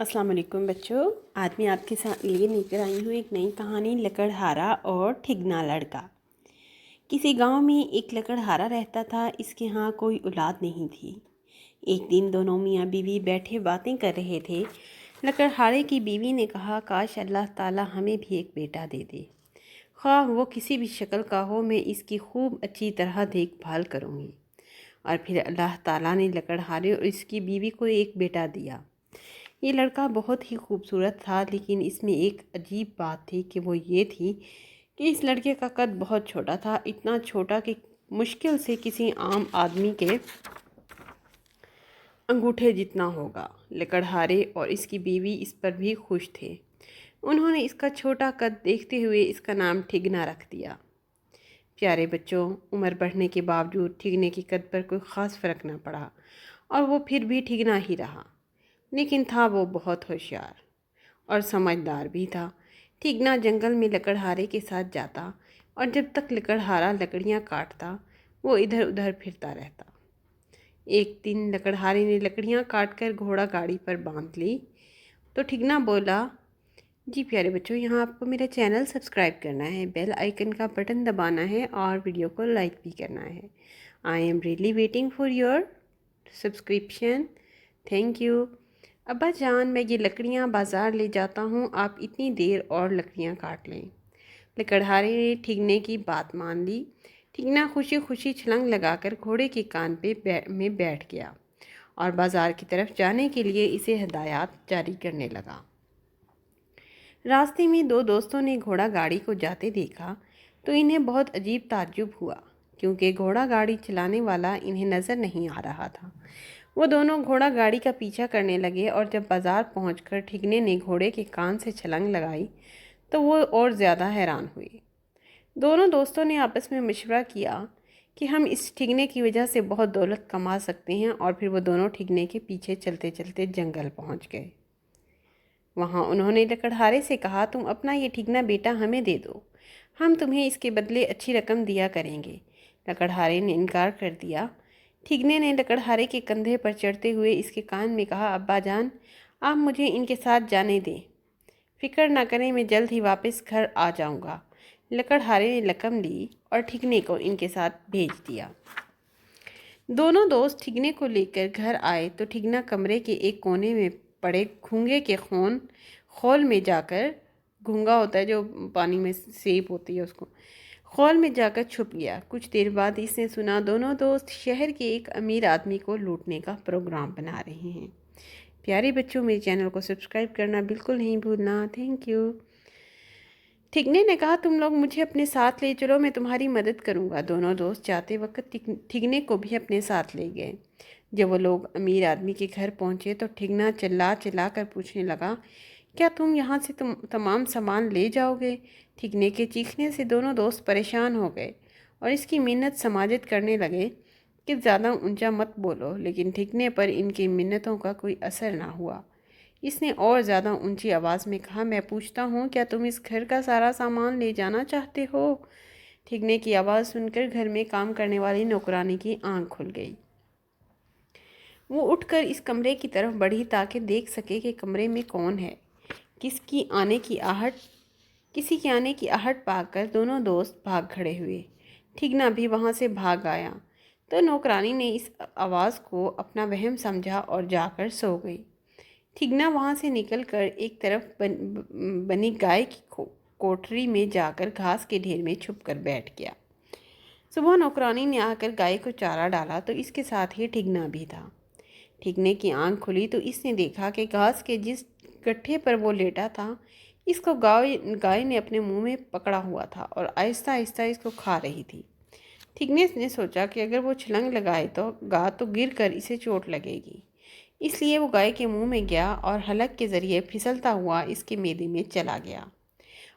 अस्सलाम वालेकुम बच्चों। आज मैं आपके साथ लिए लेकर आई हूँ एक नई कहानी, लकड़हारा और ठिगना लड़का। किसी गांव में एक लकड़हारा रहता था। इसके यहाँ कोई औलाद नहीं थी। एक दिन दोनों मियाँ बीवी बैठे बातें कर रहे थे। लकड़हारे की बीवी ने कहा, काश अल्लाह ताला हमें भी एक बेटा दे दे, ख्वाह वो किसी भी शक्ल का हो, मैं इसकी खूब अच्छी तरह देखभाल करूँगी। और फिर अल्लाह ताला ने लकड़हारे और इसकी बीवी को एक बेटा दिया। ये लड़का बहुत ही खूबसूरत था, लेकिन इसमें एक अजीब बात थी कि वो ये थी कि इस लड़के का कद बहुत छोटा था, इतना छोटा कि मुश्किल से किसी आम आदमी के अंगूठे जितना होगा। लकड़हारे और इसकी बीवी इस पर भी खुश थे। उन्होंने इसका छोटा कद देखते हुए इसका नाम ठिगना रख दिया। प्यारे बच्चों, उम्र बढ़ने के बावजूद ठिगने के कद पर कोई ख़ास फ़र्क न पड़ा और वो फिर भी ठिगना ही रहा। लेकिन था वो बहुत होशियार और समझदार भी था। ठिगना जंगल में लकड़हारे के साथ जाता और जब तक लकड़हारा लकड़ियाँ काटता वो इधर उधर फिरता रहता। एक दिन लकड़हारे ने लकड़ियाँ काटकर घोड़ा गाड़ी पर बांध ली तो ठिगना बोला, जी प्यारे बच्चों, यहाँ आपको मेरा चैनल सब्सक्राइब करना है, बेल आइकन का बटन दबाना है और वीडियो को लाइक भी करना है। I am really waiting for your subscription, thank you. अब्बा जान, मैं ये लकड़ियाँ बाज़ार ले जाता हूँ, आप इतनी देर और लकड़ियाँ काट लें। लकड़हारे ने ठिगने की बात मान ली। ठिगना खुशी खुशी छलांग लगाकर घोड़े के कान में बैठ गया और बाज़ार की तरफ जाने के लिए इसे हिदायत जारी करने लगा। रास्ते में दो दोस्तों ने घोड़ा गाड़ी को जाते देखा तो इन्हें बहुत अजीब ताज्जुब हुआ, क्योंकि घोड़ा गाड़ी चलाने वाला इन्हें नज़र नहीं आ रहा था। वो दोनों घोड़ा गाड़ी का पीछा करने लगे और जब बाज़ार पहुंचकर ठिगने ने घोड़े के कान से छलांग लगाई तो वो और ज़्यादा हैरान हुए। दोनों दोस्तों ने आपस में मशवरा किया कि हम इस ठिगने की वजह से बहुत दौलत कमा सकते हैं, और फिर वो दोनों ठिगने के पीछे चलते चलते जंगल पहुंच गए। वहाँ उन्होंने लकड़हारे से कहा, तुम अपना ये ठिगना बेटा हमें दे दो, हम तुम्हें इसके बदले अच्छी रकम दिया करेंगे। लकड़हारे ने इनकार कर दिया। ठिगने ने लकड़हारे के कंधे पर चढ़ते हुए इसके कान में कहा, अब्बा जान, आप मुझे इनके साथ जाने दें, फिक्र ना करें, मैं जल्द ही वापस घर आ जाऊंगा। लकड़हारे ने रकम ली और ठिगने को इनके साथ भेज दिया। दोनों दोस्त ठिगने को लेकर घर आए तो ठिगना कमरे के एक कोने में पड़े घूंगे के खोल में जाकर, घूंगा होता है जो पानी में सेप होती है, उसको खोल में जाकर छुप गया। कुछ देर बाद इसने सुना दोनों दोस्त शहर के एक अमीर आदमी को लूटने का प्रोग्राम बना रहे हैं। प्यारे बच्चों, मेरे चैनल को सब्सक्राइब करना बिल्कुल नहीं भूलना। Thank you. ठिगने ने कहा, तुम लोग मुझे अपने साथ ले चलो, मैं तुम्हारी मदद करूंगा। दोनों दोस्त जाते वक्त ठिगने को भी अपने साथ ले गए। जब वो लोग अमीर आदमी के घर पहुंचे तो ठिगना चिल्ला चिल्ला कर पूछने लगा, क्या तुम यहाँ से तमाम सामान ले जाओगे? ठिगने के चीखने से दोनों दोस्त परेशान हो गए और इसकी मिन्नत समाजत करने लगे कि ज़्यादा ऊंचा मत बोलो, लेकिन ठिगने पर इनकी मिन्नतों का कोई असर ना हुआ। इसने और ज़्यादा ऊंची आवाज़ में कहा, मैं पूछता हूँ, क्या तुम इस घर का सारा सामान ले जाना चाहते हो? ठिगने की आवाज़ सुनकर घर में काम करने वाली नौकरानी की आंख खुल गई। वो उठकर इस कमरे की तरफ बढ़ी ताकि देख सके कि कमरे में कौन है। किसी के आने की आहट पाकर दोनों दोस्त भाग खड़े हुए। ठिगना भी वहाँ से भाग आया तो नौकरानी ने इस आवाज़ को अपना वहम समझा और जाकर सो गई। ठिगना वहाँ से निकलकर एक तरफ बनी गाय की कोठरी में जाकर घास के ढेर में छुपकर बैठ गया। सुबह नौकरानी ने आकर गाय को चारा डाला तो इसके साथ ही ठिगना भी था। ठिगने की आंख खुली तो इसने देखा कि घास के जिस गट्ठे पर वो लेटा था, इसको गाय ने अपने मुंह में पकड़ा हुआ था और आहिस्ता आहिस्ता इसको खा रही थी। ठिगने ने सोचा कि अगर वो छलांग लगाए तो गिर कर इसे चोट लगेगी, इसलिए वो गाय के मुंह में गया और हलक के ज़रिए फिसलता हुआ इसके मैदे में चला गया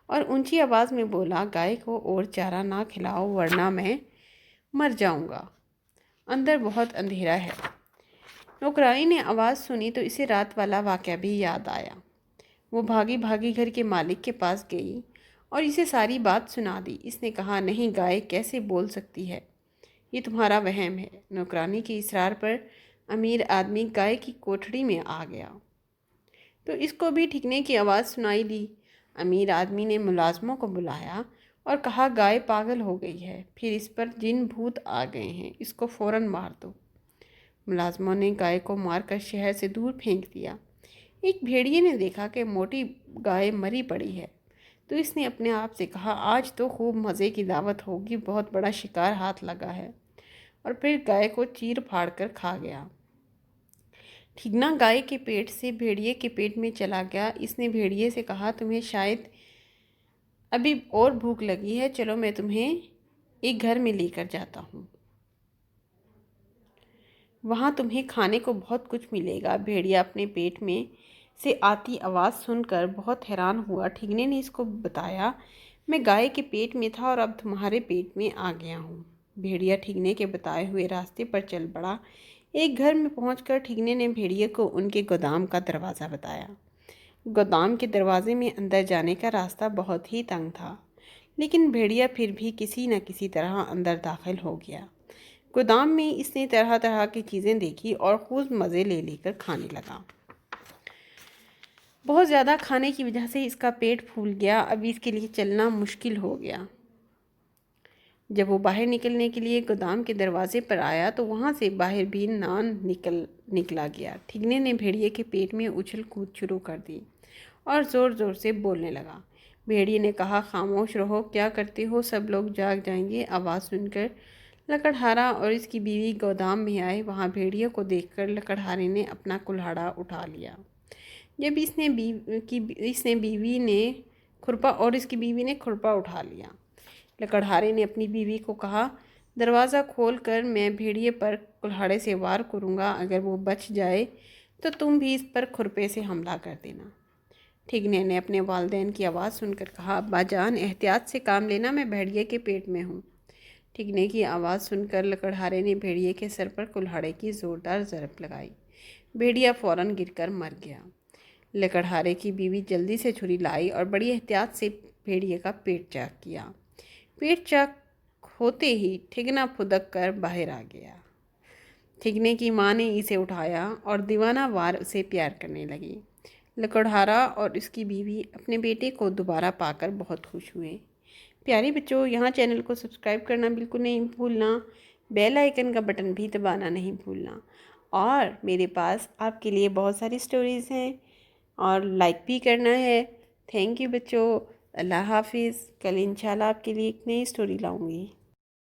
और ऊंची आवाज़ में बोला, गाय को और चारा ना खिलाओ वरना मैं मर जाऊंगा, अंदर बहुत अंधेरा है। नौकरानी ने आवाज़ सुनी तो इसे रात वाला वाक़या भी याद आया। वो भागी भागी घर के मालिक के पास गई और इसे सारी बात सुना दी। इसने कहा, नहीं, गाय कैसे बोल सकती है, ये तुम्हारा वहम है। नौकरानी के इसरार पर अमीर आदमी गाय की कोठरी में आ गया। تو اس کو بھی ٹھگنے کی آواز سنائی دی۔ امیر آدمی نے ملازموں کو بلایا اور کہا گائے پاگل ہو گئی ہے، پھر اس پر جن بھوت آ گئے ہیں، اس کو فوراً مار دو۔ ملازموں نے گائے کو مار کر شہر سے دور پھینک دیا۔ ایک بھیڑیے نے دیکھا کہ موٹی گائے مری پڑی ہے، تو اس نے اپنے آپ سے کہا آج تو خوب مزے کی دعوت ہوگی، بہت بڑا شکار ہاتھ لگا ہے، اور پھر گائے کو چیر پھاڑ کر کھا گیا۔ ٹھگنا گائے کے پیٹ سے بھیڑیے کے پیٹ میں چلا گیا۔ اس نے بھیڑیے سے کہا تمہیں شاید ابھی اور بھوک لگی ہے، چلو میں تمہیں ایک گھر میں لے کر جاتا ہوں، وہاں تمہیں کھانے کو بہت کچھ ملے گا۔ بھیڑیا اپنے پیٹ میں سے آتی آواز سن کر بہت حیران ہوا۔ ٹھگنے نے اس کو بتایا میں گائے کے پیٹ میں تھا اور اب تمہارے پیٹ میں آ گیا ہوں۔ بھیڑیا ٹھگنے کے بتائے ہوئے راستے پر چل پڑا۔ ایک گھر میں پہنچ کر ٹھگنے نے بھیڑیے کو ان کے گودام کا دروازہ بتایا۔ گودام کے دروازے میں اندر جانے کا راستہ بہت ہی تنگ تھا، لیکن بھیڑیا پھر بھی کسی نہ کسی طرح اندر داخل ہو گیا۔ گودام میں اس نے طرح طرح کی چیزیں دیکھی اور خوب مزے لے لے کر کھانے لگا۔ بہت زیادہ کھانے کی وجہ سے اس کا پیٹ پھول گیا، اب اس کے لیے چلنا مشکل ہو گیا۔ جب وہ باہر نکلنے کے لیے گودام کے دروازے پر آیا تو وہاں سے باہر بھی نان نکلا گیا۔ ٹھگنے نے بھیڑیے کے پیٹ میں اچھل کود شروع کر دی اور زور زور سے بولنے لگا۔ بھیڑیے نے کہا خاموش رہو، کیا کرتے ہو، سب لوگ جاگ جائیں گے۔ آواز سن کر لکڑہارا اور اس کی بیوی گودام میں آئے۔ وہاں بھیڑیے کو دیکھ کر لکڑہارے نے اپنا کلہاڑا اٹھا لیا۔ جب اس کی بیوی نے کھرپا اٹھا لیا۔ لکڑہارے نے اپنی بیوی کو کہا دروازہ کھول کر میں بھیڑیے پر کلہاڑے سے وار کروں گا، اگر وہ بچ جائے تو تم بھی اس پر کھرپے سے حملہ کر دینا۔ ٹھگنے نے اپنے والدین کی آواز سن کر کہا ابا جان احتیاط سے کام لینا، میں بھیڑیے کے پیٹ میں ہوں۔ ٹھگنے کی آواز سن کر لکڑہارے نے بھیڑیے کے سر پر کلہاڑے کی زوردار ضرب لگائی۔ بھیڑیا فوراً گر کر مر گیا۔ لکڑہارے کی بیوی جلدی سے چھری لائی اور بڑی احتیاط سے بھیڑیے کا پیٹ چاک کیا۔ پیٹ چاک ہوتے ہی ٹھگنا پھدک کر باہر آ گیا۔ ٹھگنے کی ماں نے اسے اٹھایا اور دیوانہ وار اسے پیار کرنے لگی۔ لکڑہارا اور اس کی بیوی اپنے بیٹے کو دوبارہ پا کر بہت خوش ہوئے۔ پیارے بچوں، یہاں چینل کو سبسکرائب کرنا بالکل نہیں بھولنا، بیل آئیکن کا بٹن بھی دبانا نہیں بھولنا، اور میرے پاس آپ کے لیے بہت ساری سٹوریز ہیں اور لائک بھی کرنا ہے۔ تھینک یو بچوں، اللہ حافظ۔ کل انشاءاللہ آپ کے لیے ایک نئی سٹوری لاؤں گی۔